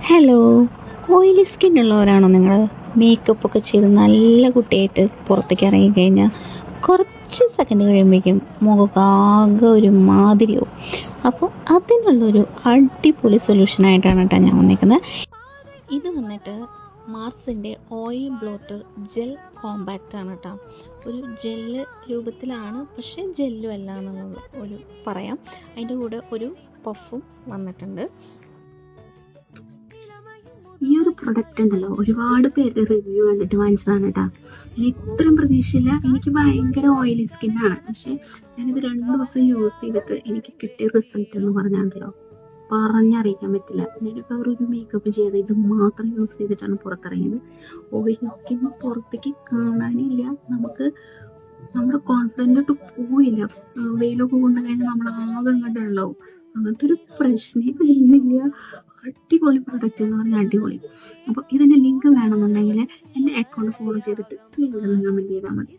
Hello, oily skin ഉള്ളവരാണോ നിങ്ങൾ? Makeup ഒക്കെ ചെയ്ത് നല്ല കുട്ടിയായിട്ട് പുറത്തേക്ക് ഇറങ്ങിക്കഴിഞ്ഞാൽ കുറച്ച് സെക്കൻഡ് കഴിയുമ്പോഴേക്കും മുഖമാകെ ഒരു മാതിരിയാവും. അപ്പോൾ അതിനുള്ളൊരു അടിപൊളി സൊല്യൂഷനായിട്ടാണ് കേട്ടോ ഞാൻ വന്നിരിക്കുന്നത്. ഇത് വന്നിട്ട് മാർസിൻ്റെ ഓയിൽ ബ്ലോട്ടർ ജെൽ കോമ്പാക്റ്റ് ആണ് കേട്ടോ. ഒരു ജെല്ല് രൂപത്തിലാണ്, പക്ഷേ ജെല്ലും അല്ല എന്നുള്ളത് ഒരു പറയാം. അതിൻ്റെ കൂടെ ഒരു പഫും വന്നിട്ടുണ്ട്. ഈ ഒരു പ്രൊഡക്റ്റ് ഉണ്ടല്ലോ, ഒരുപാട് പേരുടെ റിവ്യൂ കണ്ടിട്ട് വാങ്ങിച്ചതാണ് കേട്ടോ. എനിക്ക് ഇത്രയും പ്രതീക്ഷയില്ല. എനിക്ക് ഭയങ്കര ഓയിലി സ്കിന്നാണ്, പക്ഷെ ഞാനിത് 2 ദിവസം യൂസ് ചെയ്തിട്ട് എനിക്ക് കിട്ടിയ റിസൾട്ട് എന്ന് പറഞ്ഞാണ്ടല്ലോ പറഞ്ഞറിയിക്കാൻ പറ്റില്ല. ഞാൻ വേറൊരു മേക്കപ്പ് ചെയ്ത് ഇത് മാത്രം യൂസ് ചെയ്തിട്ടാണ് പുറത്തിറങ്ങിയത്. ഓയിലി സ്കിൻ പുറത്തേക്ക് കാണാനില്ല, നമ്മുടെ കോൺഫിഡൻ്റ് ഒട്ട് പോയില്ല. വെയിലൊക്കെ കൊണ്ട് കഴിഞ്ഞാൽ നമ്മൾ ആകെ അങ്ങോട്ട് ഉണ്ടാവും. അങ്ങനത്തെ ഒരു പ്രശ്നമേ വരുന്നില്ല. അടിപൊളി പ്രൊഡക്റ്റ് എന്ന് പറഞ്ഞാൽ അടിപൊളി. അപ്പോൾ ഇതിൻ്റെ ലിങ്ക് വേണമെന്നുണ്ടെങ്കിൽ എൻ്റെ അക്കൗണ്ട് ഫോളോ ചെയ്തിട്ട് ലിങ്ക് കമൻറ്റ് ചെയ്താൽ മതി.